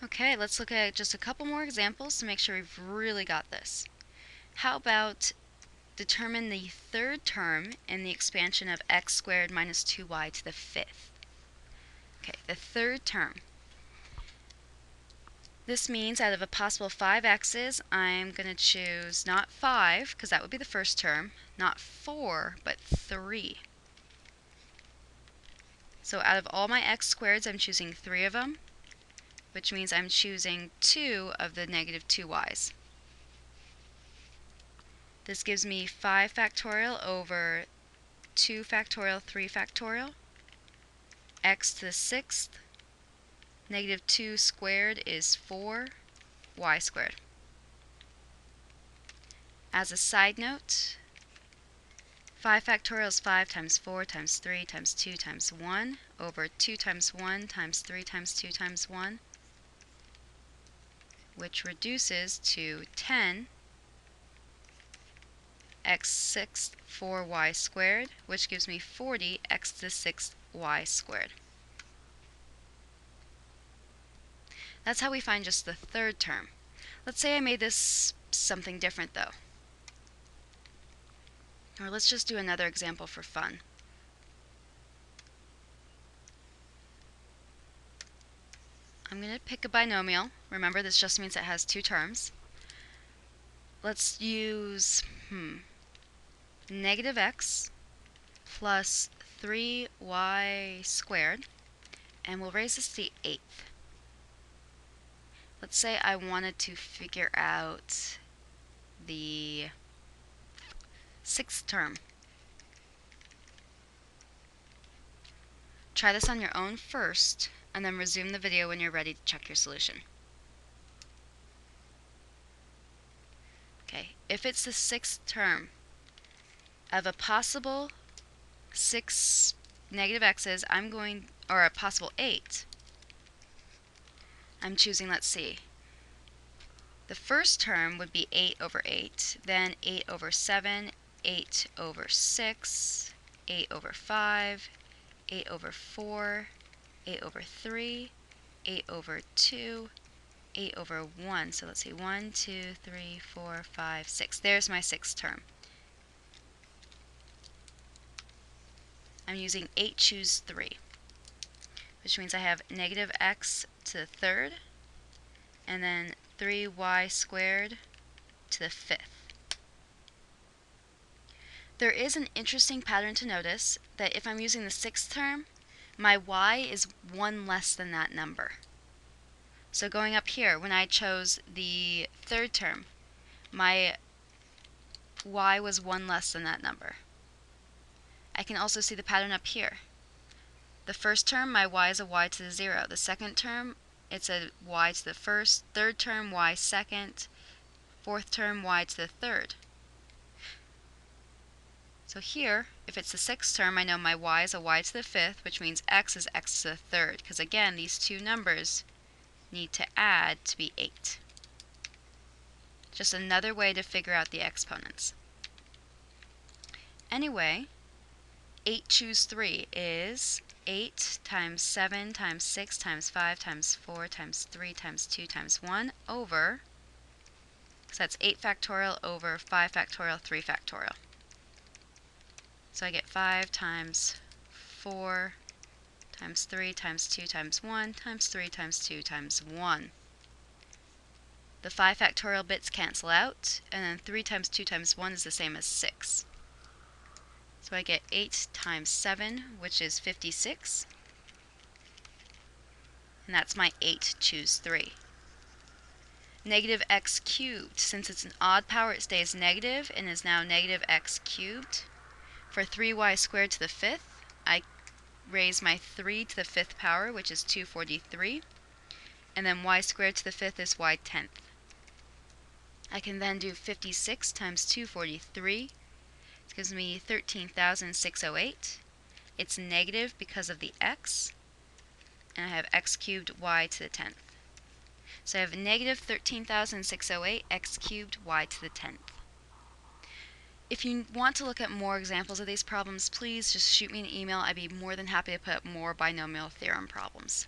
Okay, let's look at just a couple more examples to make sure we've really got this. How about determine the third term in the expansion of x squared minus 2y to the fifth. Okay, the third term. This means out of a possible 5 x's, I'm going to choose not 5, because that would be the first term, not 4, but 3. So out of all my x squareds, I'm choosing 3 of them, which means I'm choosing 2 of the negative 2y's. This gives me 5 factorial over 2 factorial, 3 factorial, x to the 6th, negative 2 squared is 4, y squared. As a side note, 5 factorial is 5 times 4 times 3 times 2 times 1 over 2 times 1 times 3 times 2 times 1, which reduces to 10 x sixth 4y squared, which gives me 40 x to the 6th y squared. That's how we find just the third term. Let's say I made this something different though. Or let's just do another example for fun. I'm going to pick a binomial. Remember, this just means it has 2 terms. Let's use negative x plus 3y squared, and we'll raise this to the 8th. Let's say I wanted to figure out the 6th term. Try this on your own first, and then resume the video when you're ready to check your solution. Okay, if it's the 6th term of a possible 6 negative x's, or a possible 8, I'm choosing, let's see, the first term would be 8 over 8, then 8 over 7, 8 over 6, 8 over 5, 8 over 4, 8 over 3, 8 over 2, 8 over 1. So let's see, 1, 2, 3, 4, 5, 6. There's my 6th term. I'm using 8 choose 3, which means I have negative x to the 3rd, and then 3y squared to the 5th. There is an interesting pattern to notice that if I'm using the 6th term, my y is 1 less than that number. So going up here, when I chose the 3rd term, my y was 1 less than that number. I can also see the pattern up here. The first term, my y is a y to the 0. The second term, it's a y to the 1st. Third term, y second. Fourth term, y to the 3rd. So here, if it's the 6th term, I know my y is a y to the 5th, which means x is x to the 3rd, because again, these two numbers need to add to be 8. Just another way to figure out the exponents. Anyway, 8 choose 3 is 8 times 7 times 6 times 5 times 4 times 3 times 2 times 1 over, so that's 8 factorial over 5 factorial, 3 factorial. So I get 5 times 4 times 3 times 2 times 1 times 3 times 2 times 1. The 5 factorial bits cancel out, and then 3 times 2 times 1 is the same as 6. So I get 8 times 7, which is 56. And that's my 8 choose 3. Negative x cubed. Since it's an odd power, it stays negative and is now negative x cubed. For 3y squared to the 5th, I raise my 3 to the 5th power, which is 243. And then y squared to the 5th is y 10th. I can then do 56 times 243. It gives me 13,608. It's negative because of the x. And I have x cubed y to the 10th. So I have negative 13,608 x cubed y to the 10th. If you want to look at more examples of these problems, please just shoot me an email. I'd be more than happy to put up more binomial theorem problems.